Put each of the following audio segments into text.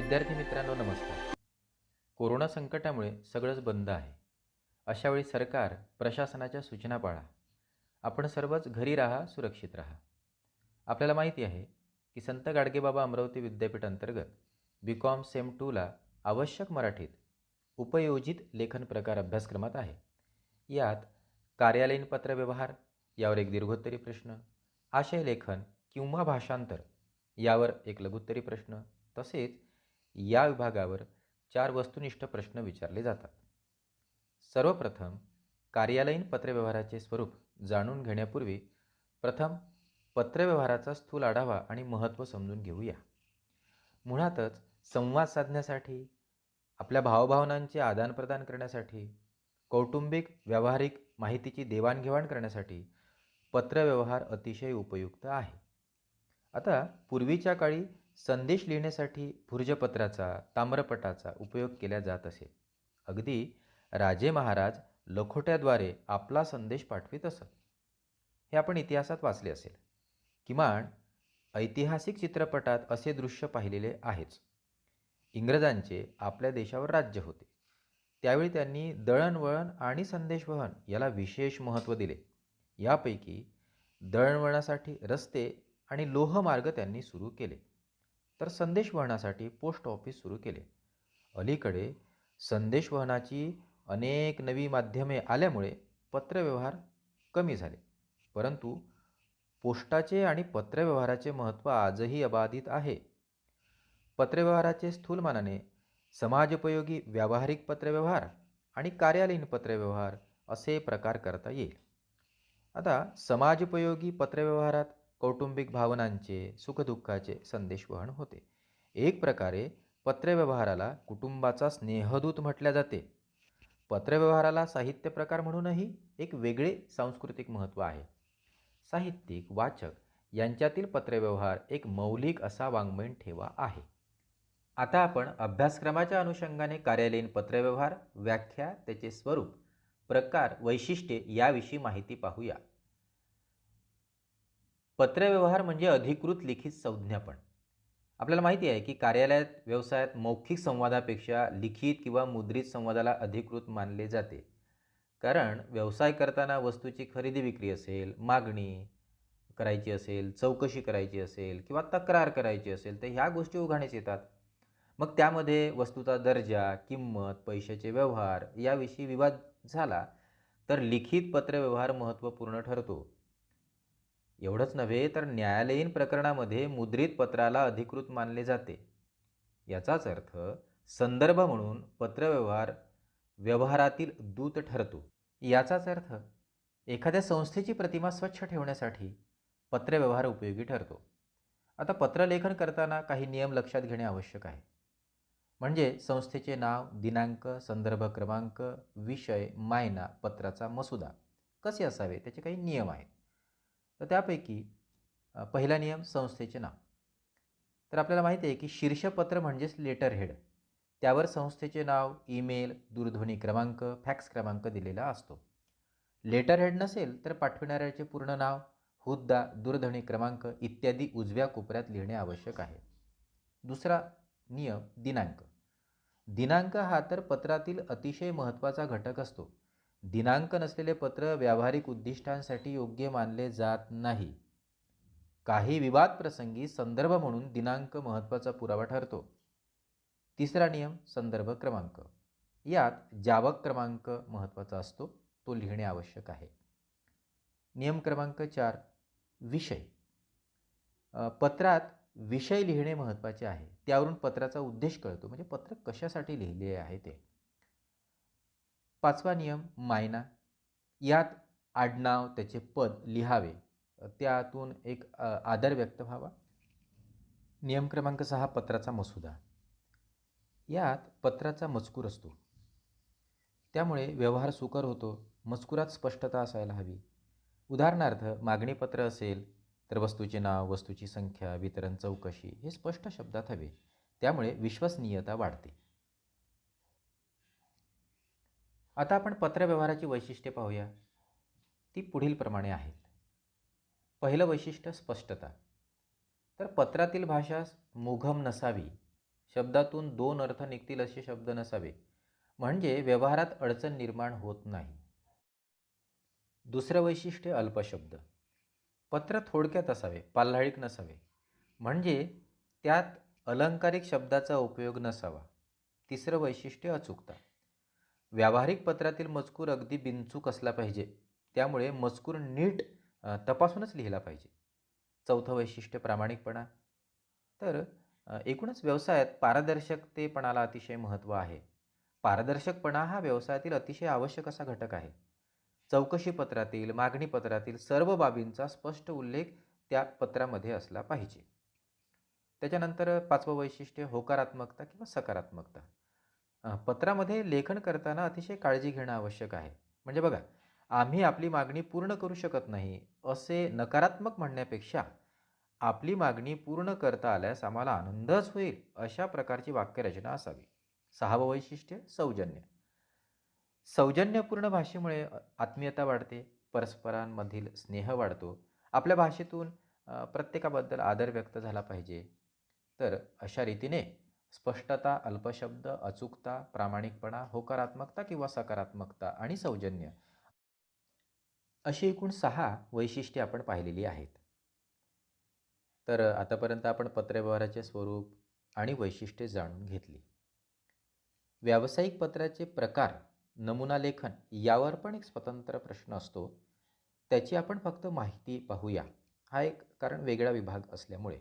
विद्यार्थी मित्रांनो नमस्कार. कोरोना संकटामुळे सगळंच बंद आहे. अशावेळी सरकार, प्रशासनाच्या सूचना पाळा. आपण सर्वच घरी राहा, सुरक्षित राहा. आपल्याला माहिती आहे की संत गाडगेबाबा अमरावती विद्यापीठ अंतर्गत बी.कॉम सेम 2ला आवश्यक मराठीत उपयोजित लेखन प्रकार अभ्यासक्रमात आहे. यात कार्यालयीन पत्रव्यवहार यावर एक दीर्घोत्तरी प्रश्न, आशय लेखन किंवा भाषांतर यावर एक लघुत्तरी प्रश्न, तसेच या विभागावर 4 वस्तुनिष्ठ प्रश्न विचारले जातात. सर्वप्रथम कार्यालयीन पत्रव्यवहाराचे स्वरूप जाणून घेण्यापूर्वी प्रथम पत्रव्यवहाराचा स्थूल आढावा आणि महत्त्व समजून घेऊया. मुळातच संवाद साधण्यासाठी, आपल्या भावभावनांचे आदानप्रदान करण्यासाठी, कौटुंबिक व्यावहारिक माहितीची देवाणघेवाण करण्यासाठी पत्रव्यवहार अतिशय उपयुक्त आहे. आता पूर्वीच्या काळी संदेश लिहिण्यासाठी भुर्जपत्राचा, ताम्रपटाचा उपयोग केला जात असे. अगदी राजे महाराज लखोट्याद्वारे आपला संदेश पाठवित असत. हे आपण इतिहासात वाचले असेल. किमान ऐतिहासिक चित्रपटात असे दृश्य पाहिलेले आहेच. इंग्रजांचे आपल्या देशावर राज्य होते. त्यावेळी त्यांनी दळणवळण आणि संदेशवहन याला विशेष महत्त्व दिले. यापैकी दळणवळणासाठी रस्ते आणि लोहमार्ग त्यांनी सुरू केले, तर संदेशवहनासाठी पोस्ट ऑफिस सुरू केले. अलीकडे संदेशवहनाची अनेक नवी माध्यमे आल्यामुळे पत्रव्यवहार कमी झाले, परंतु पोस्टाचे आणि पत्रव्यवहाराचे महत्त्व आजही अबाधित आहे. पत्रव्यवहाराचे स्थूलमानाने समाजोपयोगी व्यावहारिक पत्रव्यवहार आणि कार्यालयीन पत्रव्यवहार असे प्रकार करता येईल. आता समाजोपयोगी पत्रव्यवहारात कौटुंबिक भावनांचे, सुखदुःखाचे संदेशवहन होते. एक प्रकारे पत्रव्यवहाराला कुटुंबाचा स्नेहदूत म्हटले जाते. पत्रव्यवहाराला साहित्य प्रकार म्हणूनही एक वेगळे सांस्कृतिक महत्त्व आहे. साहित्यिक, वाचक यांच्यातील पत्रव्यवहार एक मौलिक असा वाङ्मयीन ठेवा आहे. आता आपण अभ्यासक्रमाच्या अनुषंगाने कार्यालयीन पत्रव्यवहार, व्याख्या, त्याचे स्वरूप, प्रकार, वैशिष्ट्ये याविषयी माहिती पाहूया. पत्रव्यवहार म्हणजे अधिकृत लिखित संज्ञापन. आपल्याला माहिती आहे की कार्यालयात, व्यवसायात मौखिक संवादापेक्षा लिखित किंवा मुद्रित संवादाला अधिकृत मानले जाते. कारण व्यवसाय करताना वस्तूची खरेदी विक्री असेल, मागणी करायची असेल, चौकशी करायची असेल किंवा तक्रार करायची असेल, तर ह्या गोष्टी उघडकीस येतात. मग त्यामध्ये वस्तूचा दर्जा, किंमत, पैशाचे व्यवहार याविषयी विवाद झाला तर लिखित पत्रव्यवहार महत्त्वपूर्ण ठरतो. एवढंच नव्हे तर न्यायालयीन प्रकरणामध्ये मुद्रित पत्राला अधिकृत मानले जाते. याचाच अर्थ संदर्भ म्हणून पत्रव्यवहार व्यवहारातील दूत ठरतो. याचाच अर्थ एखाद्या संस्थेची प्रतिमा स्वच्छ ठेवण्यासाठी पत्रव्यवहार उपयोगी ठरतो. आता पत्रलेखन करताना काही नियम लक्षात घेणे आवश्यक आहे. म्हणजे संस्थेचे नाव, दिनांक, संदर्भ क्रमांक, विषय, मायना, पत्राचा मसुदा कसे असावे त्याचे काही नियम आहेत. तर त्यापैकी पहिला नियम संस्थेचे नाव. तर आपल्याला माहिती आहे की शीर्षपत्र म्हणजेच लेटर हेड, त्यावर संस्थेचे नाव, ईमेल, दूरध्वनी क्रमांक, फॅक्स क्रमांक दिलेला असतो. लेटर हेड नसेल तर पाठविणाऱ्याचे पूर्ण नाव, हुद्दा, दूरध्वनी क्रमांक इत्यादी उजव्या कोपऱ्यात लिहिणे आवश्यक आहे. दुसरा नियम दिनांक. दिनांक हा तर पत्रातील अतिशय महत्त्वाचा घटक असतो. दिनांक नसलेले पत्र व्यावहारिक उद्दिष्टांसाठी योग्य मानले जात नाही. काही विवाद प्रसंगी संदर्भ म्हणून दिनांक महत्त्वाचा पुरावा ठरतो. तिसरा नियम संदर्भ क्रमांक. यात जावक क्रमांक महत्त्वाचा असतो, तो लिहिणे आवश्यक आहे. नियम क्रमांक 4 विषय. पत्रात विषय लिहिणे महत्त्वाचे आहे. त्यावरून पत्राचा उद्देश कळतो, म्हणजे पत्र कशासाठी लिहिले आहे ते. पाचवा नियम मायना. यात आडनाव, त्याचे पद लिहावे, त्यातून एक आदर व्यक्त व्हावा. नियम क्रमांक 6 पत्राचा मसुदा. यात पत्राचा मजकूर असतो, त्यामुळे व्यवहार सुकर होतो. मजकुरात स्पष्टता असायला हवी. उदाहरणार्थ मागणीपत्र असेल तर वस्तूचे नाव, वस्तूची संख्या, वितरण चौकशी हे स्पष्ट शब्दात हवे, त्यामुळे विश्वसनीयता वाढते. आता आपण पत्रव्यवहाराची वैशिष्ट्ये पाहूया. ती पुढील प्रमाणे आहेत. पहिलं वैशिष्ट्य स्पष्टता. तर पत्रातील भाषा मोघम नसावी, शब्दातून दोन अर्थ निघतील असे शब्द नसावे, म्हणजे व्यवहारात अडचण निर्माण होत नाही. दुसरं वैशिष्ट्य अल्पशब्द. पत्र थोडक्यात असावे, पाल्हाळिक नसावे, म्हणजे त्यात अलंकारिक शब्दाचा उपयोग नसावा. तिसरं वैशिष्ट्य अचूकता. व्यावहारिक पत्रातील मजकूर अगदी बिनचूक असला पाहिजे, त्यामुळे मजकूर नीट तपासूनच लिहिला पाहिजे. चौथं वैशिष्ट्य प्रामाणिकपणा. तर एकूणच व्यवसायात पारदर्शकतेपणाला अतिशय महत्त्व आहे. पारदर्शकपणा हा व्यवसायातील अतिशय आवश्यक असा घटक आहे. चौकशी पत्रातील, मागणी पत्रातील सर्व बाबींचा स्पष्ट उल्लेख त्या पत्रामध्ये असला पाहिजे. त्याच्यानंतर पाचवं वैशिष्ट्य होकारात्मकता किंवा सकारात्मकता. पत्रामध्ये लेखन करताना अतिशय काळजी घेणं आवश्यक आहे. म्हणजे बघा, आम्ही आपली मागणी पूर्ण करू शकत नाही असे नकारात्मक म्हणण्यापेक्षा आपली मागणी पूर्ण करता आल्यास आम्हाला आनंदच होईल अशा प्रकारची वाक्यरचना असावी. सहावं वैशिष्ट्य सौजन्य. सौजन्यपूर्ण भाषेमुळे आत्मीयता वाढते, परस्परांमधील स्नेह वाढतो. आपल्या भाषेतून प्रत्येकाबद्दल आदर व्यक्त झाला पाहिजे. तर अशा रीतीने स्पष्टता, अल्पशब्द, अचूकता, प्रामाणिकपणा, होकारात्मकता किंवा सकारात्मकता आणि सौजन्य अशी एकूण 6 वैशिष्ट्ये आपण पाहिलेली आहेत. तर आतापर्यंत आपण पत्रव्यवहाराचे स्वरूप आणि वैशिष्ट्ये जाणून घेतली. व्यावसायिक पत्राचे प्रकार, नमुना लेखन यावर पण एक स्वतंत्र प्रश्न असतो. त्याची आपण फक्त माहिती पाहूया. हा एक कारण वेगळा विभाग असल्यामुळे.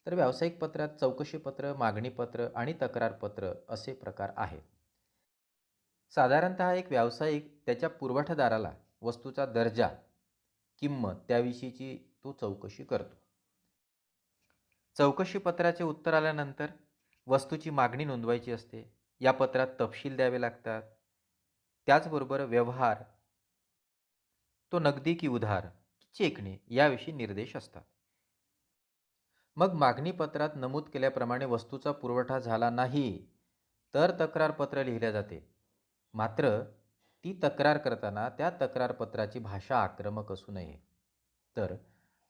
तर व्यावसायिक पत्रात चौकशी पत्र, मागणी पत्र आणि तक्रार पत्र असे प्रकार आहेत. साधारणतः एक व्यावसायिक त्याच्या पुरवठादाराला वस्तूचा दर्जा, किंमत त्याविषयीची तो चौकशी करतो. चौकशी पत्राचे उत्तर आल्यानंतर वस्तूची मागणी नोंदवायची असते. या पत्रात तपशील द्यावे लागतात. त्याचबरोबर व्यवहार, तो नगदी की उधार, चेकने याविषयी निर्देश असतात. मग मागणी पत्रात नमूद केल्याप्रमाणे वस्तूचा पुरवठा झाला नाही तर तक्रार पत्र लिहिले जाते. मात्र ती तक्रार करताना त्या तक्रार पत्राची भाषा आक्रमक असू नये. तर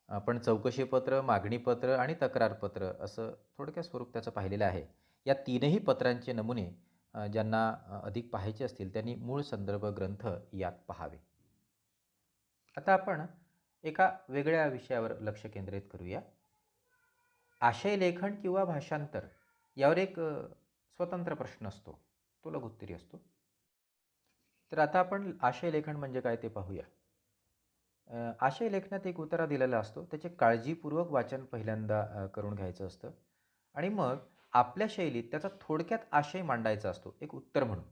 आपण चौकशी पत्र, मागणी पत्र आणि तक्रार पत्र असं थोडक्यात स्वरूप त्याचं पाहिलेलं आहे. या तीनही पत्रांचे नमुने ज्यांना अधिक पाहायचे असतील त्यांनी मूळ संदर्भ ग्रंथ यात पहावे. आता आपण एका वेगळ्या विषयावर लक्ष केंद्रित करूया. आशय लेखन किंवा भाषांतर यावर एक स्वतंत्र प्रश्न असतो, तो लघुत्तरी असतो. तर आता आपण आशय लेखन म्हणजे काय ते पाहूया. आशय लेखनात एक उतारा दिलेला असतो, त्याचे काळजीपूर्वक वाचन पहिल्यांदा करून घ्यायचं असतं आणि मग आपल्या शैलीत त्याचा थोडक्यात आशय मांडायचा असतो एक उत्तर म्हणून.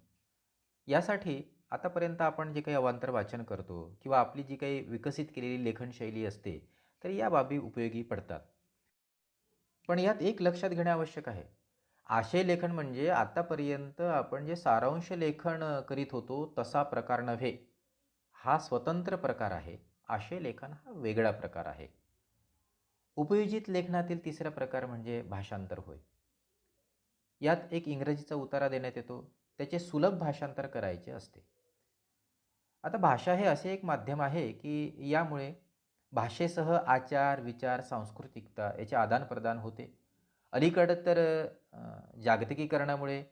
यासाठी आतापर्यंत आपण जे काही अवांतर वाचन करतो किंवा आपली जी काही विकसित केलेली लेखनशैली असते, तर या बाबी उपयोगी पडतात. पण यात एक लक्षात घेणे आवश्यक आहे. आशय लेखन म्हणजे आतापर्यंत आपण जे सारांश लेखन करीत होतो तसा प्रकार नव्हे. हा स्वतंत्र प्रकार आहे. आशय लेखन हा वेगळा प्रकार आहे. उपयोजित लेखनातील तिसरा प्रकार म्हणजे भाषांतर होय. यात एक इंग्रजीचा उतारा देण्यात येतो, त्याचे सुलभ भाषांतर करायचे असते. आता भाषा हे असे एक माध्यम आहे की यामुळे भाषेसह आचार, विचार, सांस्कृतिकता याचे आदानप्रदान होते. अलीकडं तर जागतिकीकरणामुळे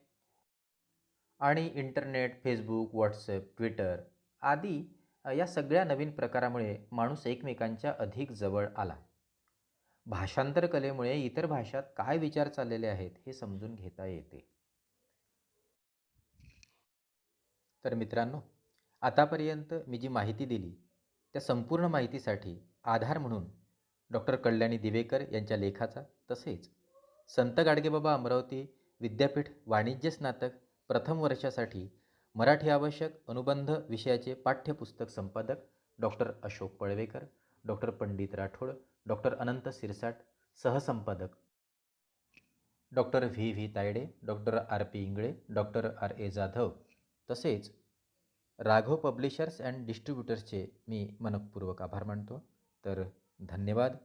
आणि इंटरनेट, फेसबुक, व्हॉट्सॲप, ट्विटर आदी या सगळ्या नवीन प्रकारामुळे माणूस एकमेकांच्या अधिक जवळ आला. भाषांतर कलेमुळे इतर भाषात काय विचार चाललेले आहेत हे समजून घेता येते. तर मित्रांनो, आतापर्यंत मी जी माहिती दिली त्या संपूर्ण माहितीसाठी आधार म्हणून डॉक्टर कल्याणी दिवेकर यांच्या लेखाचा, तसेच संत गाडगेबाबा अमरावती विद्यापीठ वाणिज्य स्नातक प्रथम वर्षासाठी मराठी आवश्यक अनुबंध विषयाचे पाठ्यपुस्तक संपादक doctor Ashok Palvekar, doctor Pandit Rathod, doctor Anant Sirsat, सहसंपादक doctor V Tayde, doctor RP Ingle, doctor RA Jadhav, तसेच राघव पब्लिशर्स अँड डिस्ट्रीब्युटर्सचे मी मनःपूर्वक आभार मानतो. तर धन्यवाद.